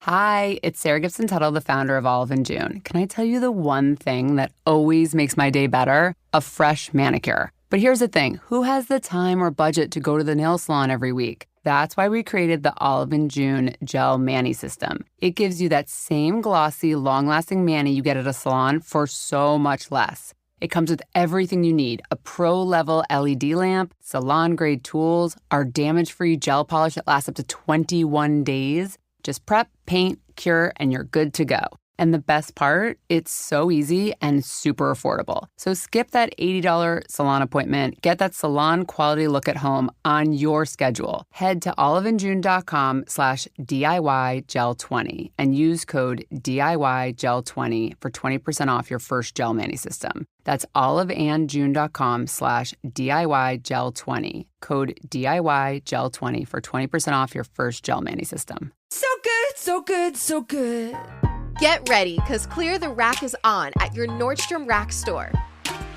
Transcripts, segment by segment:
Hi, it's Sarah Gibson Tuttle, the founder of Olive and June. Can I tell you the one thing that always makes my day better? A fresh manicure. But here's the thing, who has the time or budget to go to the nail salon every week? That's why we created the Olive and June Gel Mani System. It gives you that same glossy, long-lasting mani you get at a salon for so much less. It comes with everything you need, a pro-level LED lamp, salon-grade tools, our damage-free gel polish that lasts up to 21 days. Just prep, paint, cure, and you're good to go. And the best part, it's so easy and super affordable. So skip that $80 salon appointment. Get that salon quality look at home on your schedule. Head to oliveandjune.com/DIYgel20 and use code DIYgel20 for 20% off your first gel mani system. That's oliveandjune.com/DIYgel20. Code DIYgel20 for 20% off your first gel mani system. So good, so good, so good. Get ready, because Clear the Rack is on at your Nordstrom Rack store.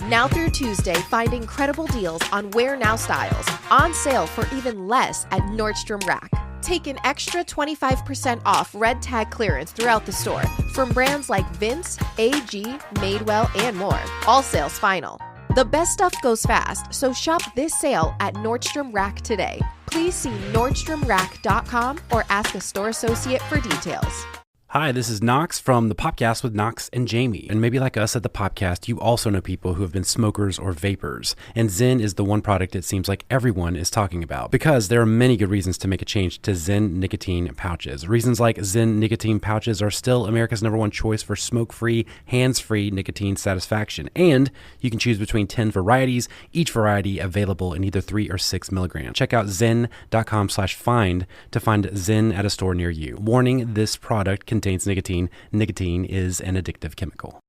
Now through Tuesday, find incredible deals on Wear Now styles, on sale for even less at Nordstrom Rack. Take an extra 25% off red tag clearance throughout the store from brands like Vince, AG, Madewell, and more. All sales final. The best stuff goes fast, so shop this sale at Nordstrom Rack today. Please see nordstromrack.com or ask a store associate for details. Hi, this is Knox from the Popcast with Knox and Jamie. And maybe like us at the Popcast, you also know people who have been smokers or vapors. And Zyn is the one product it seems like everyone is talking about, because there are many good reasons to make a change to Zyn nicotine pouches. Reasons like Zyn nicotine pouches are still America's #1 choice for smoke-free, hands-free nicotine satisfaction. And you can choose between 10 varieties, each variety available in either 3 or 6 milligrams. Check out zyn.com/find to find Zyn at a store near you. Warning, this product contains nicotine. Nicotine is an addictive chemical.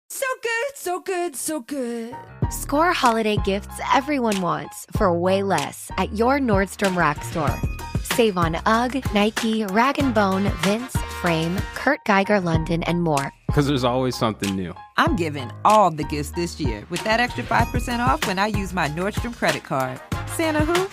So good, so good, so good. Score holiday gifts everyone wants for way less at your Nordstrom Rack store. Save on UGG, Nike, Rag & Bone, Vince, Frame, Kurt Geiger London, and more. Because there's always something new. I'm giving all the gifts this year with that extra 5% off when I use my Nordstrom credit card. Santa who?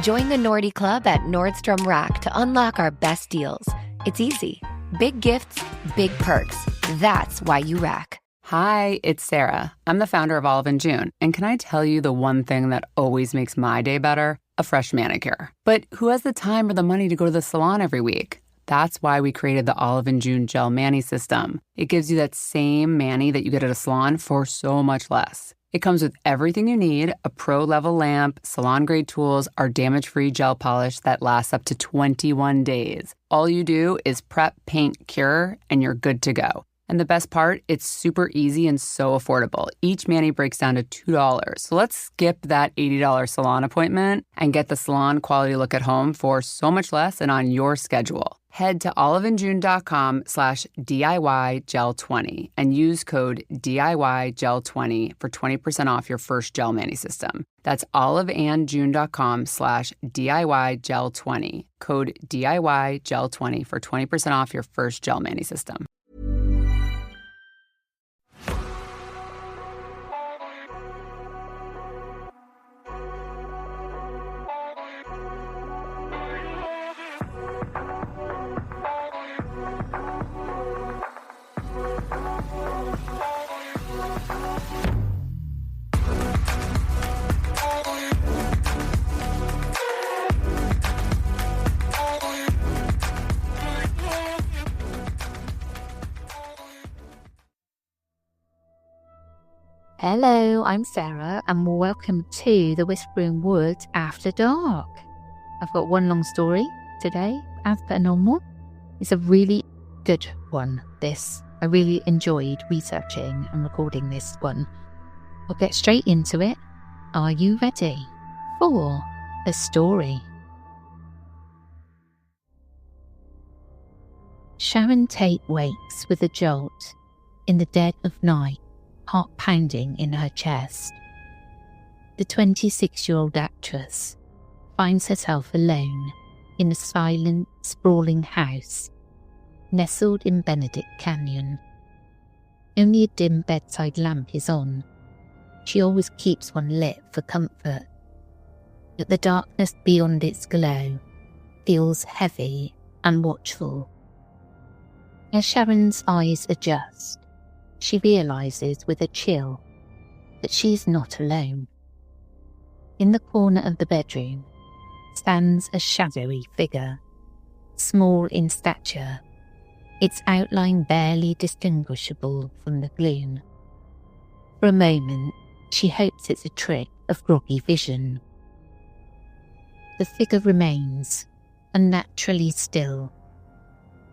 Join the Nordy Club at Nordstrom Rack to unlock our best deals. It's easy. Big gifts, big perks. That's why you rack. Hi, it's Sarah. I'm the founder of Olive and June. And can I tell you the one thing that always makes my day better? A fresh manicure. But who has the time or the money to go to the salon every week? That's why we created the Olive and June Gel Mani System. It gives you that same mani that you get at a salon for so much less. It comes with everything you need, a pro-level lamp, salon-grade tools, our damage-free gel polish that lasts up to 21 days. All you do is prep, paint, cure, and you're good to go. And the best part, it's super easy and so affordable. Each mani breaks down to $2. So let's skip that $80 salon appointment and get the salon quality look at home for so much less and on your schedule. Head to oliveandjune.com/DIYgel20 and use code DIYgel20 for 20% off your first gel mani system. That's oliveandjune.com/DIYgel20. Code DIYgel20 for 20% off your first gel mani system. Hello, I'm Sarah, and welcome to the Whispering Woods After Dark. I've got one long story today, as per normal. It's a really good one, this. I really enjoyed researching and recording this one. We'll get straight into it. Are you ready for the story? Sharon Tate wakes with a jolt in the dead of night, heart pounding in her chest. The 26-year-old actress finds herself alone in a silent, sprawling house nestled in Benedict Canyon. Only a dim bedside lamp is on. She always keeps one lit for comfort. but the darkness beyond its glow feels heavy and watchful. As Sharon's eyes adjust, she realises with a chill that she is not alone. In the corner of the bedroom stands a shadowy figure, small in stature, its outline barely distinguishable from the gloom. For a moment, she hopes it's a trick of groggy vision. The figure remains unnaturally still.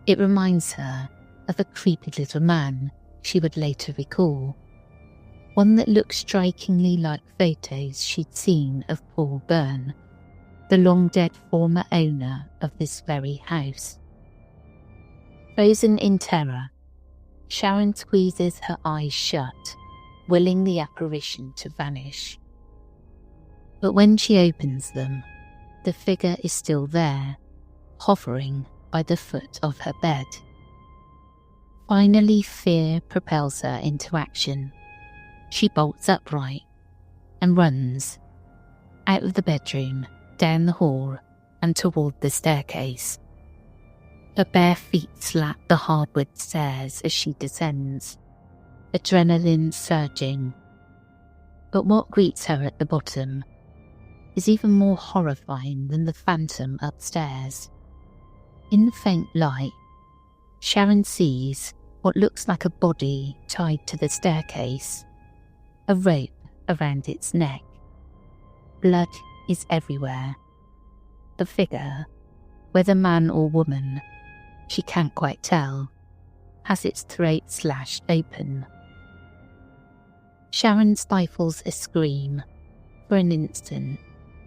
It reminds her of a creepy little man she would later recall, one that looked strikingly like photos she'd seen of Paul Byrne, the long-dead former owner of this very house. Frozen in terror, Sharon squeezes her eyes shut, willing the apparition to vanish. But when she opens them, the figure is still there, hovering by the foot of her bed. Finally, fear propels her into action. She bolts upright and runs out of the bedroom, down the hall and toward the staircase. Her bare feet slap the hardwood stairs as she descends, adrenaline surging. But what greets her at the bottom is even more horrifying than the phantom upstairs. In the faint light, Sharon sees what looks like a body tied to the staircase, a rope around its neck. Blood is everywhere. The figure, whether man or woman, she can't quite tell, has its throat slashed open. Sharon stifles a scream. For an instant,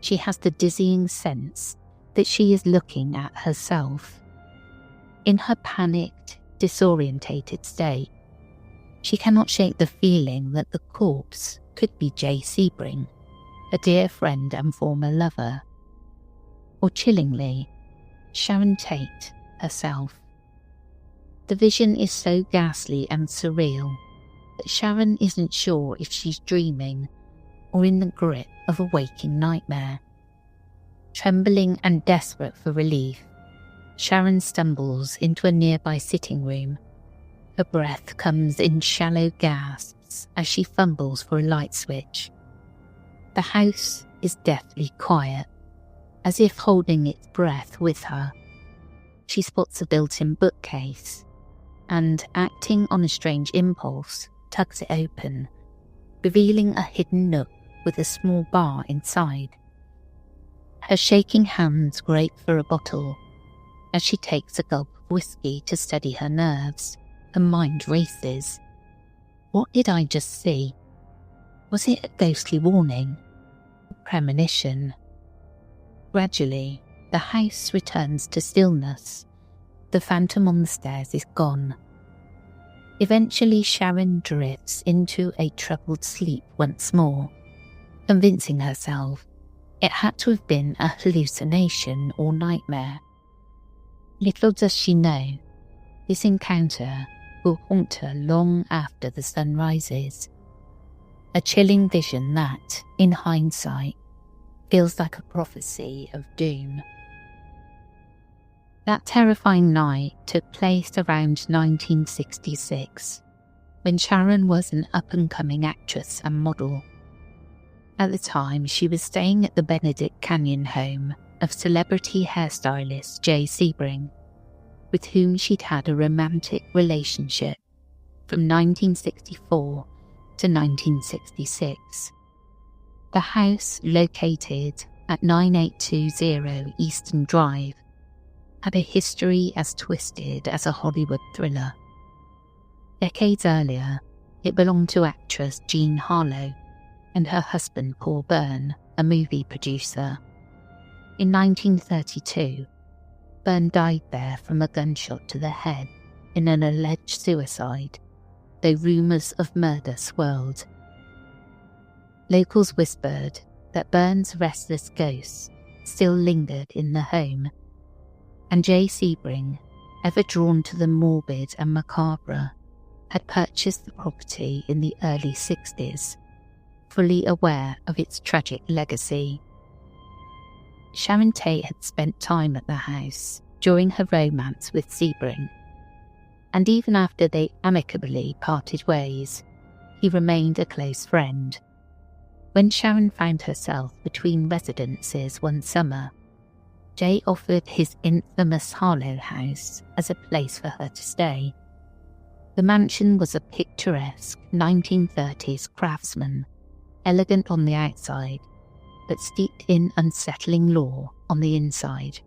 she has the dizzying sense that she is looking at herself. In her panicked, disorientated state, she cannot shake the feeling that the corpse could be Jay Sebring, a dear friend and former lover. Or chillingly, Sharon Tate herself. The vision is so ghastly and surreal that Sharon isn't sure if she's dreaming or in the grip of a waking nightmare. Trembling and desperate for relief, Sharon stumbles into a nearby sitting room. Her breath comes in shallow gasps as she fumbles for a light switch. The house is deathly quiet, as if holding its breath with her. She spots a built-in bookcase and, acting on a strange impulse, tugs it open, revealing a hidden nook with a small bar inside. Her shaking hands grape for a bottle. As she takes a gulp of whiskey to steady her nerves, her mind races. What did I just see? Was it a ghostly warning? A premonition? Gradually, the house returns to stillness. The phantom on the stairs is gone. Eventually, Sharon drifts into a troubled sleep once more, convincing herself it had to have been a hallucination or nightmare. Little does she know, this encounter will haunt her long after the sun rises. A chilling vision that, in hindsight, feels like a prophecy of doom. That terrifying night took place around 1966, when Sharon was an up-and-coming actress and model. At the time, she was staying at the Benedict Canyon home of celebrity hairstylist Jay Sebring, with whom she'd had a romantic relationship from 1964 to 1966. The house, located at 9820 Eastern Drive, had a history as twisted as a Hollywood thriller. Decades earlier, it belonged to actress Jean Harlow and her husband Paul Byrne, a movie producer. In 1932, Byrne died there from a gunshot to the head in an alleged suicide, though rumours of murder swirled. Locals whispered that Byrne's restless ghost still lingered in the home, and Jay Sebring, ever drawn to the morbid and macabre, had purchased the property in the early 60s, fully aware of its tragic legacy. Sharon Tate had spent time at the house during her romance with Sebring, and even after they amicably parted ways, he remained a close friend. When Sharon found herself between residences one summer, Jay offered his infamous Harlow house as a place for her to stay. The mansion was a picturesque 1930s craftsman, elegant on the outside, but steeped in unsettling lore on the inside.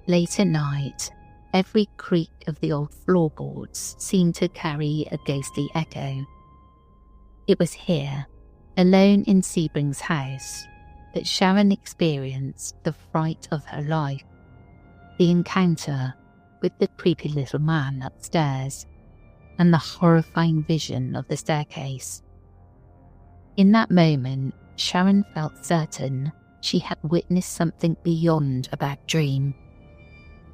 Late at night, every creak of the old floorboards seemed to carry a ghostly echo. It was here, alone in Sebring's house, that Sharon experienced the fright of her life, the encounter with the creepy little man upstairs, and the horrifying vision of the staircase. In that moment, Sharon felt certain she had witnessed something beyond a bad dream.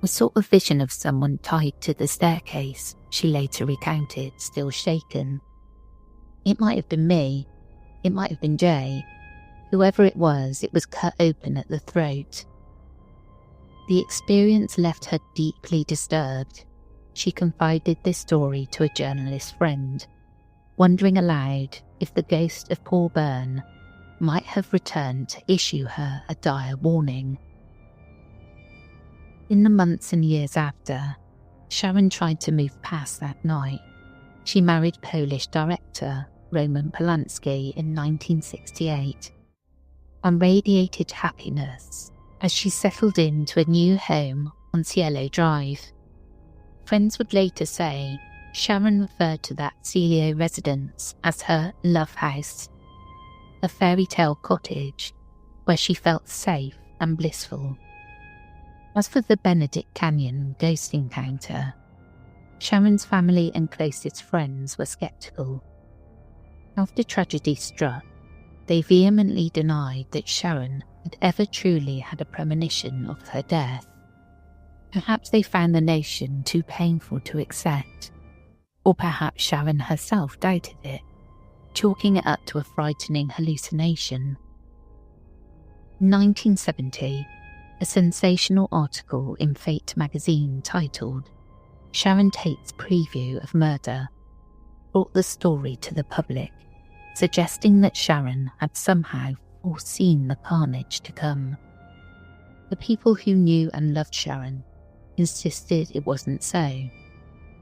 A sort of vision of someone tied to the staircase, she later recounted, still shaken. It might have been me. It might have been Jay. Whoever it was cut open at the throat. The experience left her deeply disturbed. She confided this story to a journalist friend, wondering aloud if the ghost of Paul Byrne might have returned to issue her a dire warning. In the months and years after, Sharon tried to move past that night. She married Polish director Roman Polanski in 1968 and radiated happiness as she settled into a new home on Cielo Drive. Friends would later say Sharon referred to that Cielo residence as her love house, a fairy tale cottage where she felt safe and blissful. As for the Benedict Canyon ghost encounter, Sharon's family and closest friends were sceptical. After tragedy struck, they vehemently denied that Sharon had ever truly had a premonition of her death. Perhaps they found the notion too painful to accept, or perhaps Sharon herself doubted it, chalking it up to a frightening hallucination. In 1970, a sensational article in Fate magazine titled "Sharon Tate's Preview of Murder" brought the story to the public, suggesting that Sharon had somehow foreseen the carnage to come. The people who knew and loved Sharon insisted it wasn't so,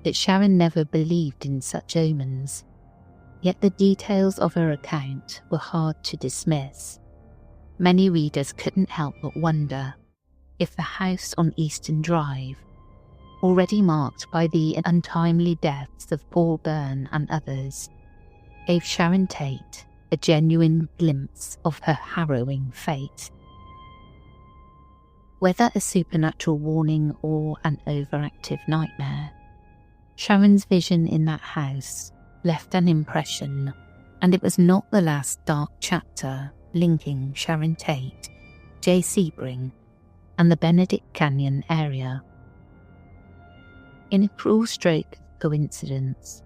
that Sharon never believed in such omens, yet the details of her account were hard to dismiss. Many readers couldn't help but wonder if the house on Eastern Drive, already marked by the untimely deaths of Paul Byrne and others, gave Sharon Tate a genuine glimpse of her harrowing fate. Whether a supernatural warning or an overactive nightmare, Sharon's vision in that house left an impression, and it was not the last dark chapter linking Sharon Tate, Jay Sebring, and the Benedict Canyon area. In a cruel stroke of coincidence,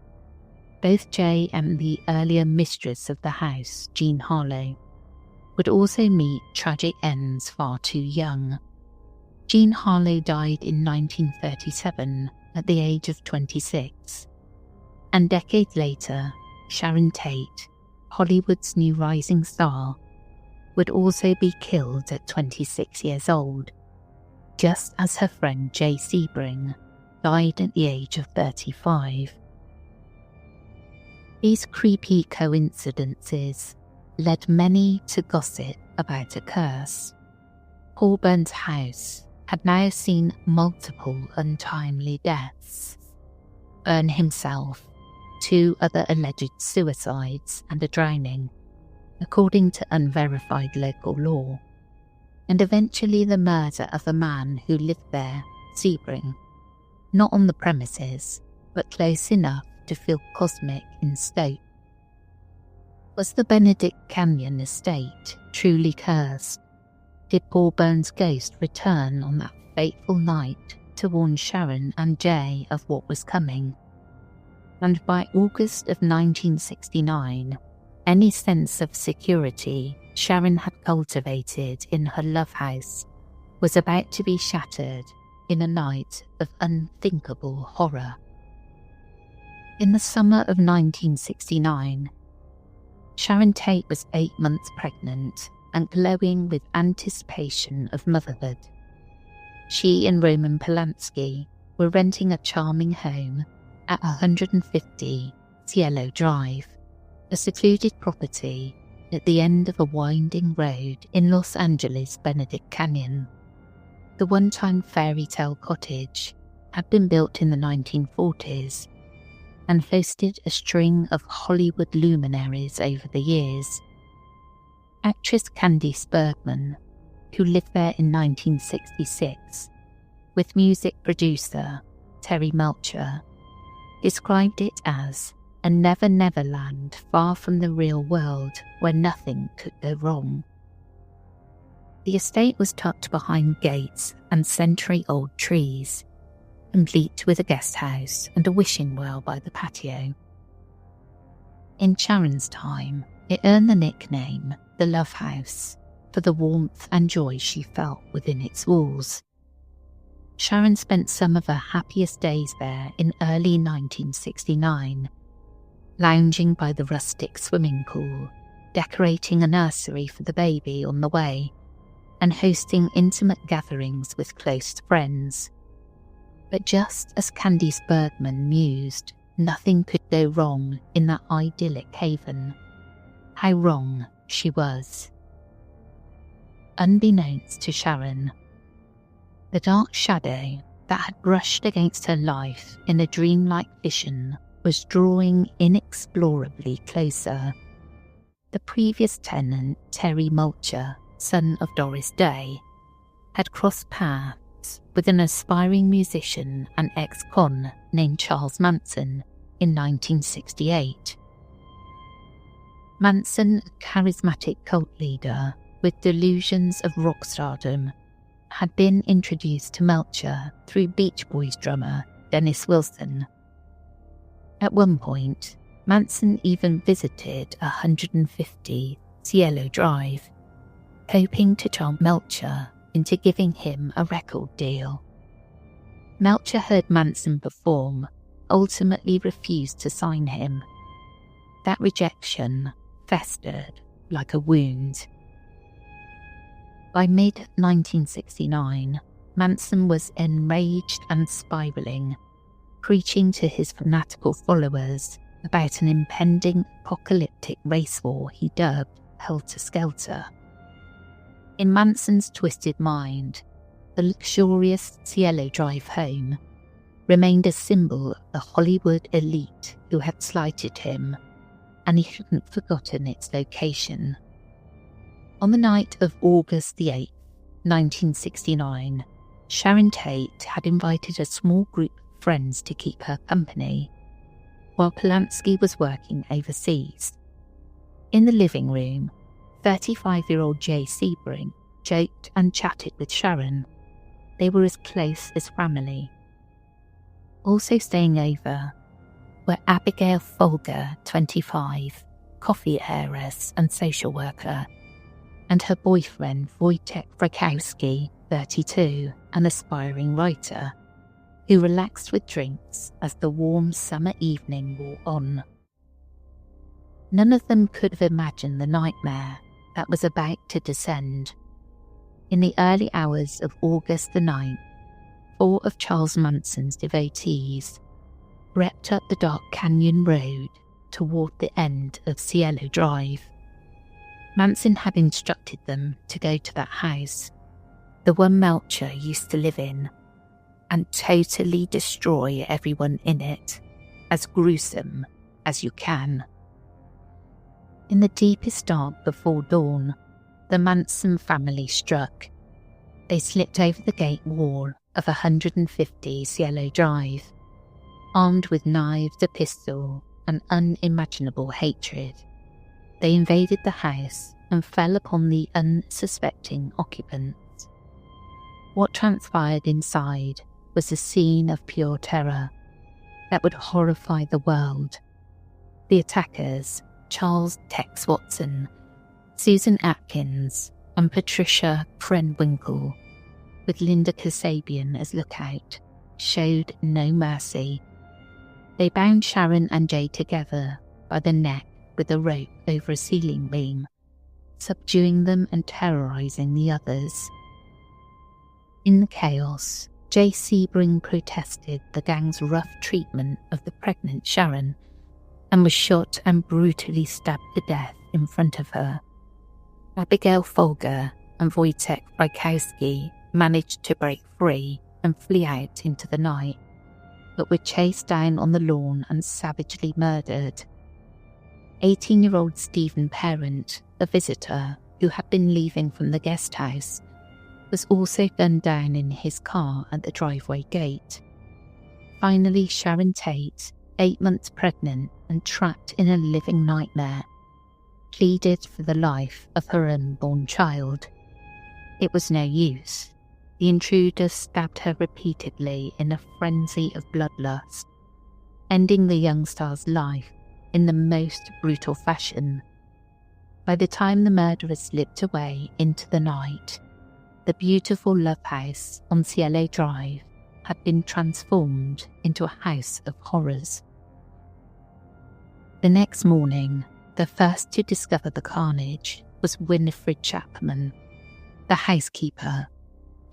both Jay and the earlier mistress of the house, Jean Harlow, would also meet tragic ends far too young. Jean Harlow died in 1937 at the age of 26, and decades later, Sharon Tate, Hollywood's new rising star, would also be killed at 26 years old, just as her friend Jay Sebring died at the age of 35. These creepy coincidences led many to gossip about a curse. Paul Byrne's house had now seen multiple untimely deaths. Byrne himself, 2 other alleged suicides and a drowning, according to unverified local law, and eventually the murder of a man who lived there, Sebring, not on the premises, but close enough to feel cosmic in scope. Was the Benedict Canyon estate truly cursed? Did Paul Byrne's ghost return on that fateful night to warn Sharon and Jay of what was coming? And by August of 1969, any sense of security Sharon had cultivated in her love house was about to be shattered in a night of unthinkable horror. In the summer of 1969, Sharon Tate was 8 months pregnant and glowing with anticipation of motherhood. She and Roman Polanski were renting a charming home at 150 Cielo Drive, a secluded property at the end of a winding road in Los Angeles' Benedict Canyon. The one-time fairy tale cottage had been built in the 1940s and hosted a string of Hollywood luminaries over the years. Actress Candice Bergman, who lived there in 1966, with music producer Terry Melcher, described it as a never-never land far from the real world where nothing could go wrong. The estate was tucked behind gates and century-old trees, complete with a guest house and a wishing well by the patio. In Sharon's time, it earned the nickname the Love House for the warmth and joy she felt within its walls. Sharon spent some of her happiest days there in early 1969, lounging by the rustic swimming pool, decorating a nursery for the baby on the way, and hosting intimate gatherings with close friends. But just as Candice Bergman mused, nothing could go wrong in that idyllic haven. How wrong she was. Unbeknownst to Sharon, the dark shadow that had brushed against her life in a dreamlike vision was drawing inexplorably closer. The previous tenant, Terry Melcher, son of Doris Day, had crossed paths with an aspiring musician and ex-con named Charles Manson in 1968. Manson, a charismatic cult leader with delusions of rock stardom, had been introduced to Melcher through Beach Boys drummer Dennis Wilson. At one point, Manson even visited 150 Cielo Drive, hoping to charm Melcher into giving him a record deal. Melcher heard Manson perform, ultimately refused to sign him. That rejection festered like a wound. By mid-1969, Manson was enraged and spiralling, preaching to his fanatical followers about an impending apocalyptic race war he dubbed Helter Skelter. In Manson's twisted mind, the luxurious Cielo Drive home remained a symbol of the Hollywood elite who had slighted him, and he hadn't forgotten its location. On the night of August the 8th, 1969, Sharon Tate had invited a small group of friends to keep her company, while Polanski was working overseas. In the living room, 35-year-old Jay Sebring joked and chatted with Sharon. They were as close as family. Also staying over were Abigail Folger, 25, coffee heiress and social worker, and her boyfriend Wojtek Frakowski, 32, an aspiring writer, who relaxed with drinks as the warm summer evening wore on. None of them could have imagined the nightmare that was about to descend. In the early hours of August the 9th, 4 of Charles Manson's devotees repped up the dark canyon road toward the end of Cielo Drive. Manson had instructed them to go to that house, the one Melcher used to live in, and totally destroy everyone in it, as gruesome as you can. In the deepest dark before dawn, the Manson family struck. They slipped over the gate wall of 150 Cielo Drive, armed with knives, a pistol, and unimaginable hatred. They invaded the house and fell upon the unsuspecting occupants. What transpired inside was a scene of pure terror that would horrify the world. The attackers, Charles Tex Watson, Susan Atkins and Patricia Krenwinkel, with Linda Kasabian as lookout, showed no mercy. They bound Sharon and Jay together by the neck with a rope over a ceiling beam, subduing them and terrorising the others. In the chaos, Jay Sebring protested the gang's rough treatment of the pregnant Sharon and was shot and brutally stabbed to death in front of her. Abigail Folger and Wojtek Frykowski managed to break free and flee out into the night, but were chased down on the lawn and savagely murdered. 18-year-old Stephen Parent, a visitor who had been leaving from the guest house, was also gunned down in his car at the driveway gate. Finally, Sharon Tate, 8 months pregnant and trapped in a living nightmare, pleaded for the life of her unborn child. It was no use. The intruder stabbed her repeatedly in a frenzy of bloodlust, ending the young star's life in the most brutal fashion. By the time the murderer slipped away into the night, the beautiful love house on Cielo Drive had been transformed into a house of horrors. The next morning, the first to discover the carnage was Winifred Chapman, the housekeeper,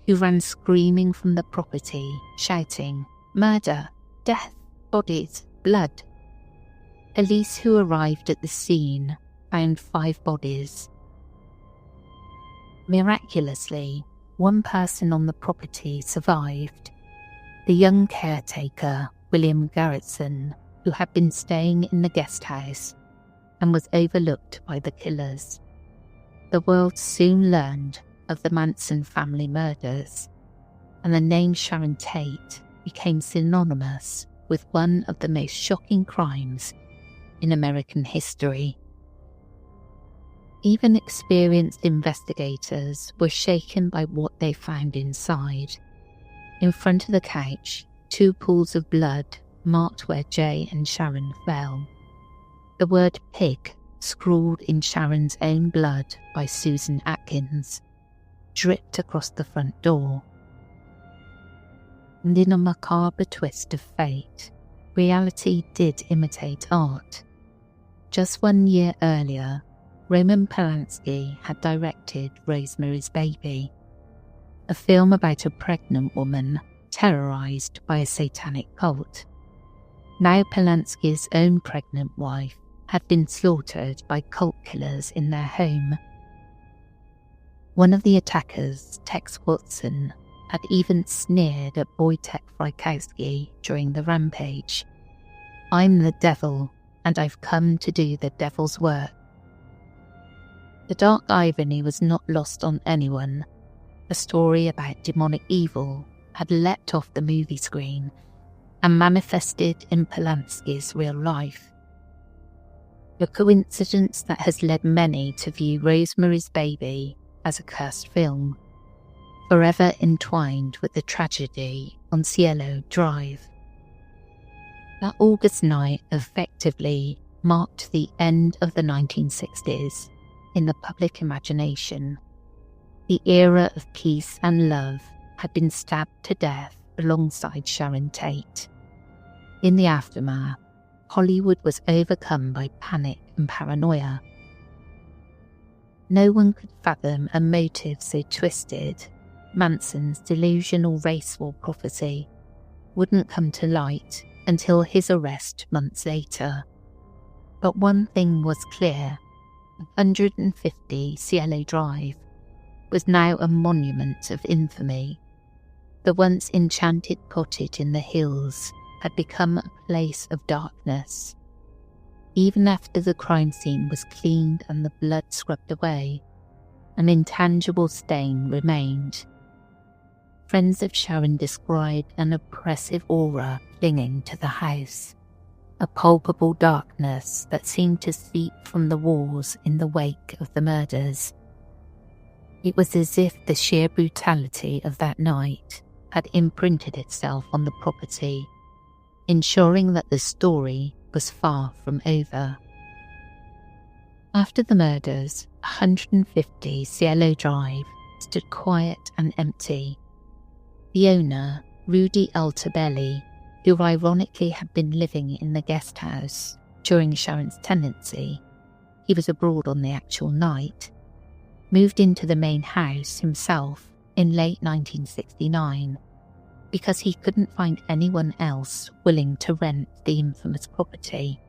who ran screaming from the property, shouting, "Murder! Death! Bodies! Blood!" Police who arrived at the scene found 5 bodies. Miraculously, one person on the property survived, the young caretaker, William Garretson, who had been staying in the guest house and was overlooked by the killers. The world soon learned of the Manson family murders, and the name Sharon Tate became synonymous with one of the most shocking crimes in American history. Even experienced investigators were shaken by what they found inside. In front of the couch, 2 pools of blood marked where Jay and Sharon fell. The word pig, scrawled in Sharon's own blood by Susan Atkins, dripped across the front door. And in a macabre twist of fate, reality did imitate art. Just 1 year earlier, Roman Polanski had directed Rosemary's Baby, a film about a pregnant woman terrorised by a satanic cult. Now Polanski's own pregnant wife had been slaughtered by cult killers in their home. One of the attackers, Tex Watson, had even sneered at Wojtek Frykowski during the rampage. "I'm the devil, and I've come to do the devil's work." The dark irony was not lost on anyone. A story about demonic evil had leapt off the movie screen and manifested in Polanski's real life. A coincidence that has led many to view Rosemary's Baby as a cursed film, forever entwined with the tragedy on Cielo Drive. That August night effectively marked the end of the 1960s in the public imagination. The era of peace and love had been stabbed to death alongside Sharon Tate. In the aftermath, Hollywood was overcome by panic and paranoia. No one could fathom a motive so twisted. Manson's delusional race war prophecy wouldn't come to light until his arrest months later. But one thing was clear: 150 Cielo Drive was now a monument of infamy. The once enchanted cottage in the hills had become a place of darkness. Even after the crime scene was cleaned and the blood scrubbed away, an intangible stain remained. Friends of Sharon described an oppressive aura clinging to the house, a palpable darkness that seemed to seep from the walls in the wake of the murders. It was as if the sheer brutality of that night had imprinted itself on the property, ensuring that the story was far from over. After the murders, 150 Cielo Drive stood quiet and empty. The owner, Rudy Altabelli, who ironically had been living in the guest house during Sharon's tenancy, he was abroad on the actual night, moved into the main house himself in late 1969 because he couldn't find anyone else willing to rent the infamous property.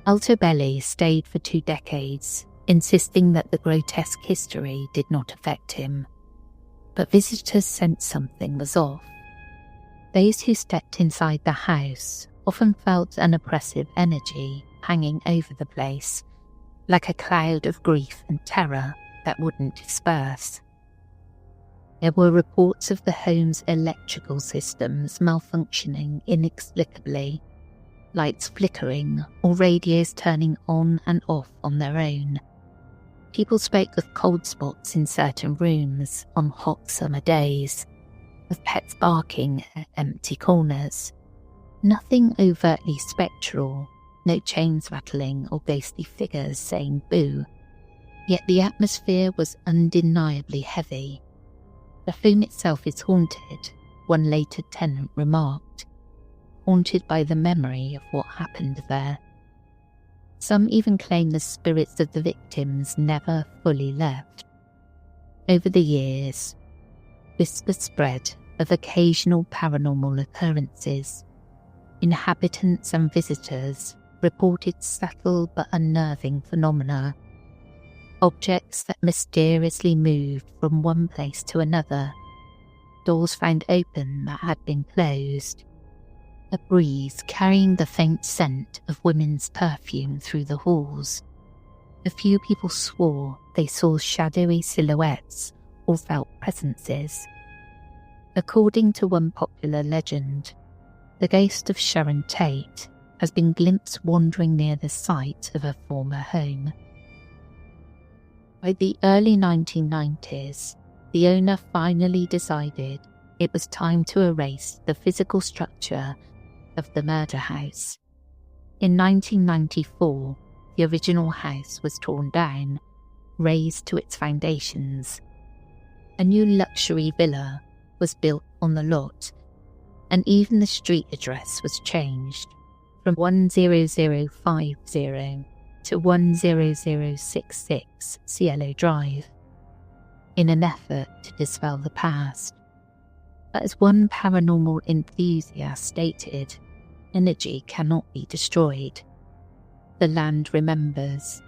Altabelli stayed for 2 decades, insisting that the grotesque history did not affect him. But visitors sensed something was off. Those who stepped inside the house often felt an oppressive energy hanging over the place, like a cloud of grief and terror that wouldn't disperse. There were reports of the home's electrical systems malfunctioning inexplicably, lights flickering or radios turning on and off on their own. People spoke of cold spots in certain rooms on hot summer days, of pets barking at empty corners. Nothing overtly spectral, no chains rattling or ghostly figures saying boo. Yet the atmosphere was undeniably heavy. The home itself is haunted, one later tenant remarked, haunted by the memory of what happened there. Some even claim the spirits of the victims never fully left. Over the years, whispers spread of occasional paranormal occurrences. Inhabitants and visitors reported subtle but unnerving phenomena. Objects that mysteriously moved from one place to another. Doors found open that had been closed. A breeze carrying the faint scent of women's perfume through the halls. A few people swore they saw shadowy silhouettes or felt presences. According to one popular legend, the ghost of Sharon Tate has been glimpsed wandering near the site of her former home. By the early 1990s, the owner finally decided it was time to erase the physical structure of the murder house. In 1994, the original house was torn down, razed to its foundations. A new luxury villa was built on the lot, and even the street address was changed from 10050 to 10066 Cielo Drive, in an effort to dispel the past. But as one paranormal enthusiast stated, energy cannot be destroyed. The land remembers.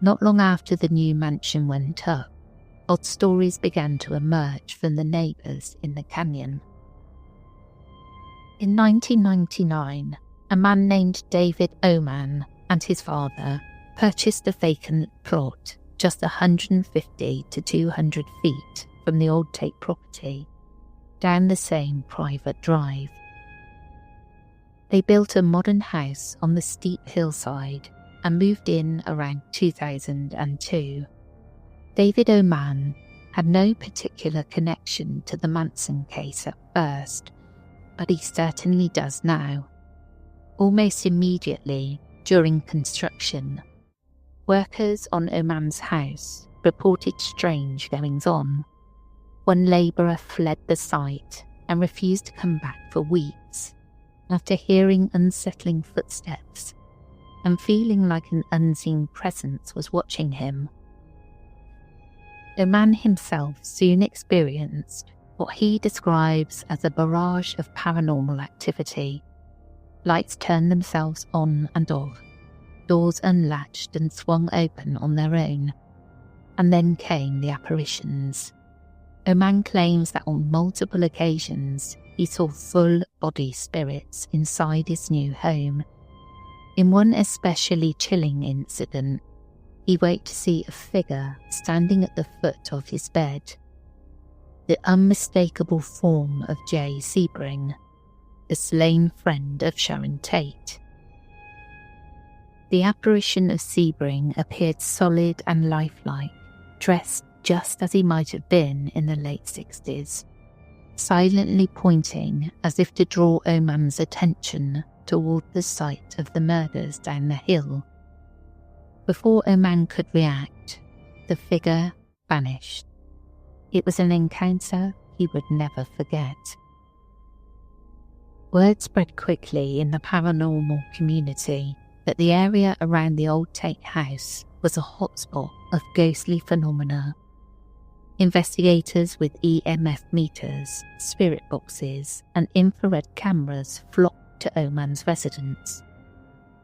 Not long after the new mansion went up, odd stories began to emerge from the neighbours in the canyon. In 1999, a man named David Oman and his father purchased a vacant plot just 150 to 200 feet from the old Tate property, down the same private drive. They built a modern house on the steep hillside and moved in around 2002. David Oman had no particular connection to the Manson case at first, but he certainly does now. Almost immediately, during construction, workers on Oman's house reported strange goings-on. One labourer fled the site and refused to come back for weeks after hearing unsettling footsteps and feeling like an unseen presence was watching him. Oman himself soon experienced what he describes as a barrage of paranormal activity. Lights turned themselves on and off, doors unlatched and swung open on their own, and then came the apparitions. Oman claims that on multiple occasions he saw full-body spirits inside his new home. In one especially chilling incident, he woke to see a figure standing at the foot of his bed. The unmistakable form of Jay Sebring, the slain friend of Sharon Tate. The apparition of Sebring appeared solid and lifelike, dressed just as he might have been in the late 60s, silently pointing as if to draw Oman's attention toward the site of the murders down the hill. Before Oman could react, the figure vanished. It was an encounter he would never forget. Word spread quickly in the paranormal community that the area around the old Tate house was a hotspot of ghostly phenomena. Investigators with EMF meters, spirit boxes, and infrared cameras flocked to Oman's residence,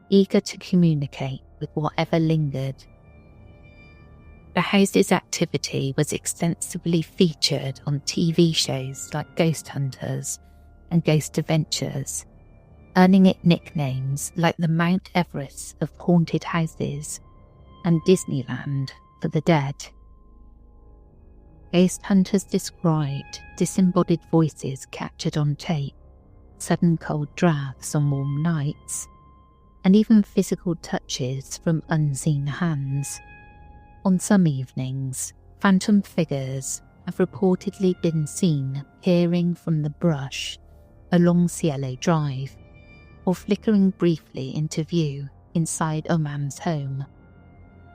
eager to communicate with whatever lingered. The house's activity was extensively featured on TV shows like Ghost Hunters and Ghost Adventures, earning it nicknames like the Mount Everest of haunted houses and Disneyland for the dead. Ghost Hunters described disembodied voices captured on tape, sudden cold drafts on warm nights, and even physical touches from unseen hands. On some evenings, phantom figures have reportedly been seen peering from the brush along Cielo Drive, or flickering briefly into view inside Oman's home.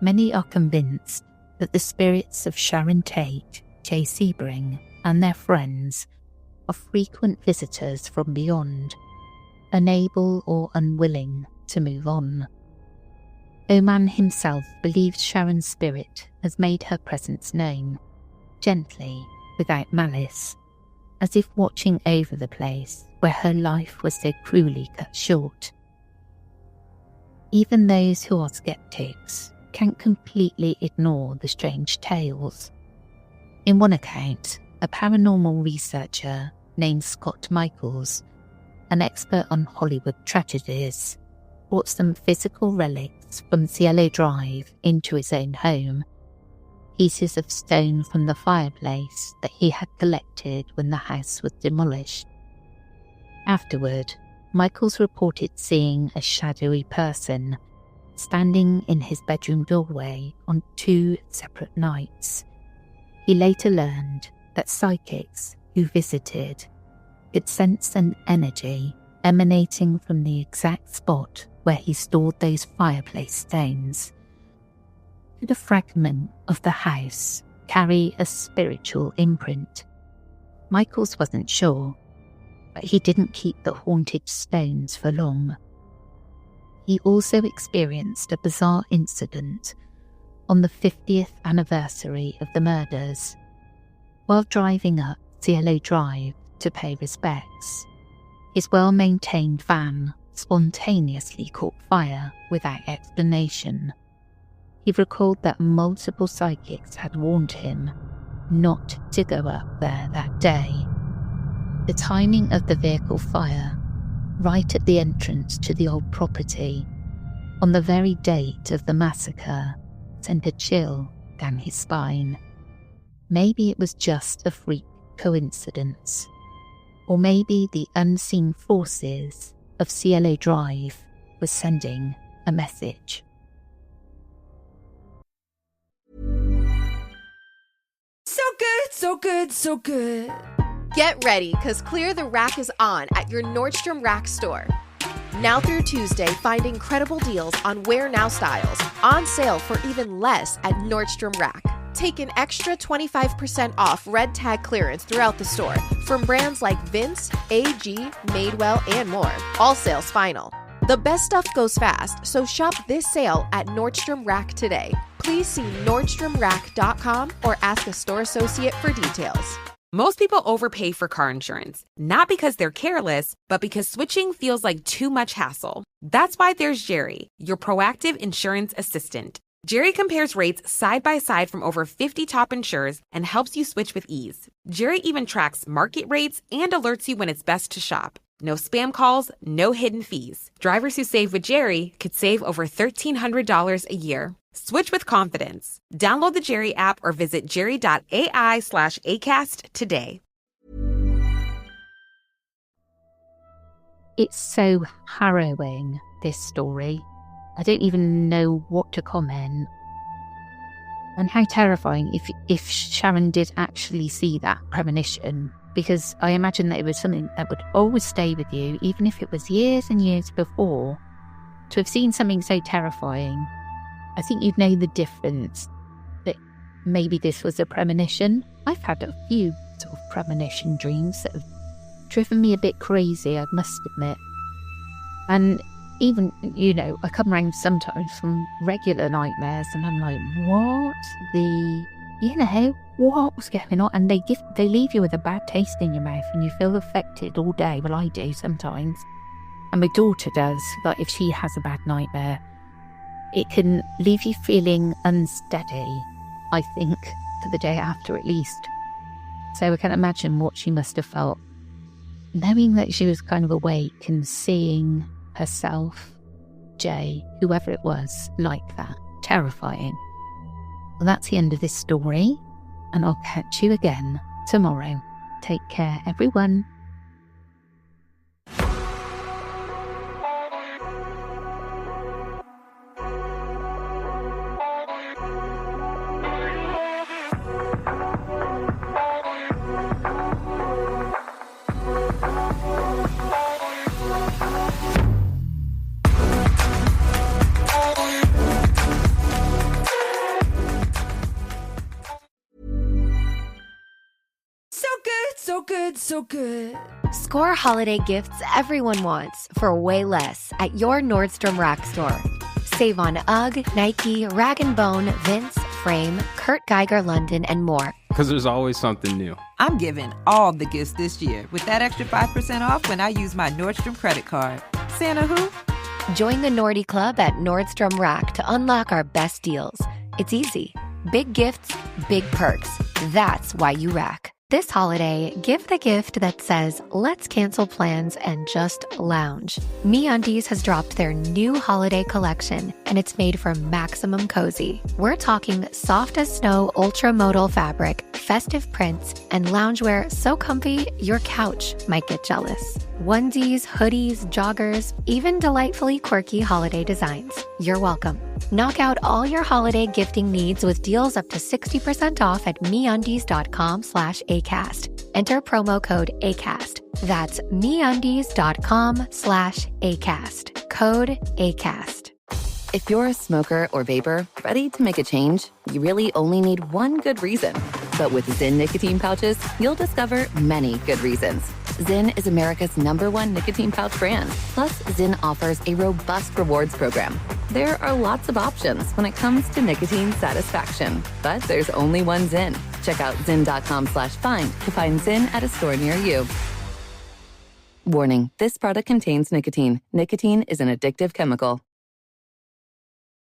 Many are convinced that the spirits of Sharon Tate, Jay Sebring, and their friends are frequent visitors from beyond, unable or unwilling to move on. Oman himself believes Sharon's spirit has made her presence known, gently, without malice, as if watching over the place where her life was so cruelly cut short. Even those who are skeptics can't completely ignore the strange tales. In one account, a paranormal researcher named Scott Michaels, an expert on Hollywood tragedies, brought some physical relics from Cielo Drive into his own home, pieces of stone from the fireplace that he had collected when the house was demolished. Afterward, Michaels reported seeing a shadowy person standing in his bedroom doorway on 2 separate nights. He later learned that psychics who visited could sense an energy emanating from the exact spot where he stored those fireplace stones. Could a fragment of the house carry a spiritual imprint? Michaels wasn't sure, but he didn't keep the haunted stones for long. He also experienced a bizarre incident on the 50th anniversary of the murders. While driving up Cielo Drive to pay respects, his well-maintained van spontaneously caught fire without explanation. He recalled that multiple psychics had warned him not to go up there that day. The timing of the vehicle fire, right at the entrance to the old property, on the very date of the massacre, sent a chill down his spine. Maybe it was just a freak coincidence, or maybe the unseen forces of Cielo Drive were sending a message. So good, so good, so good. Get ready, because Clear the Rack is on at your Nordstrom Rack store. Now through Tuesday, find incredible deals on Wear Now styles, on sale for even less at Nordstrom Rack. Take an extra 25% off red tag clearance throughout the store from brands like Vince, AG, Madewell, and more. All sales final. The best stuff goes fast, so shop this sale at Nordstrom Rack today. Please see NordstromRack.com or ask a store associate for details. Most people overpay for car insurance, not because they're careless, but because switching feels like too much hassle. That's why there's Jerry, your proactive insurance assistant. Jerry compares rates side by side from over 50 top insurers and helps you switch with ease. Jerry even tracks market rates and alerts you when it's best to shop. No spam calls, no hidden fees. Drivers who save with Jerry could save over $1,300 a year. Switch with confidence. Download the Jerry app or visit jerry.ai/ACAST today. It's so harrowing, this story. I don't even know what to comment. And how terrifying if Sharon did actually see that premonition, because I imagine that it was something that would always stay with you, even if it was years and years before. To have seen something so terrifying I think you'd know the difference, that maybe this was a premonition. I've had a few sort of premonition dreams that have driven me a bit crazy, I must admit. And even, I come around sometimes from regular nightmares and I'm like, what was going on? And they leave you with a bad taste in your mouth and you feel affected all day. Well, I do sometimes. And my daughter does, but if she has a bad nightmare, it can leave you feeling unsteady, I think, for the day after at least. So I can imagine what she must have felt, knowing that she was kind of awake and seeing herself, Jay, whoever it was, like that. Terrifying. Well, that's the end of this story, and I'll catch you again tomorrow. Take care, everyone. So good, so good, so good. Score holiday gifts everyone wants for way less at your Nordstrom Rack store. Save on UGG, Nike, Rag & Bone, Vince, Frame, Kurt Geiger London, and more. Because there's always something new. I'm giving all the gifts this year with that extra 5% off when I use my Nordstrom credit card. Santa who? Join the Nordy Club at Nordstrom Rack to unlock our best deals. It's easy. Big gifts, big perks. That's why you rack. This holiday, give the gift that says, let's cancel plans and just lounge. MeUndies has dropped their new holiday collection, and it's made for maximum cozy. We're talking soft as snow ultramodal fabric, festive prints, and loungewear so comfy your couch might get jealous. Onesies, hoodies, joggers, even delightfully quirky holiday designs. You're welcome. Knock out all your holiday gifting needs with deals up to 60% off at MeUndies.com/ACAST. Enter promo code ACAST. That's MeUndies.com/ACAST. Code ACAST. If you're a smoker or vapor ready to make a change, you really only need one good reason. But with Zyn nicotine pouches, you'll discover many good reasons. Zyn is America's #1 nicotine pouch brand. Plus, Zyn offers a robust rewards program. There are lots of options when it comes to nicotine satisfaction, but there's only one Zyn. Check out Zyn.com/find to find Zyn at a store near you. Warning, this product contains nicotine. Nicotine is an addictive chemical.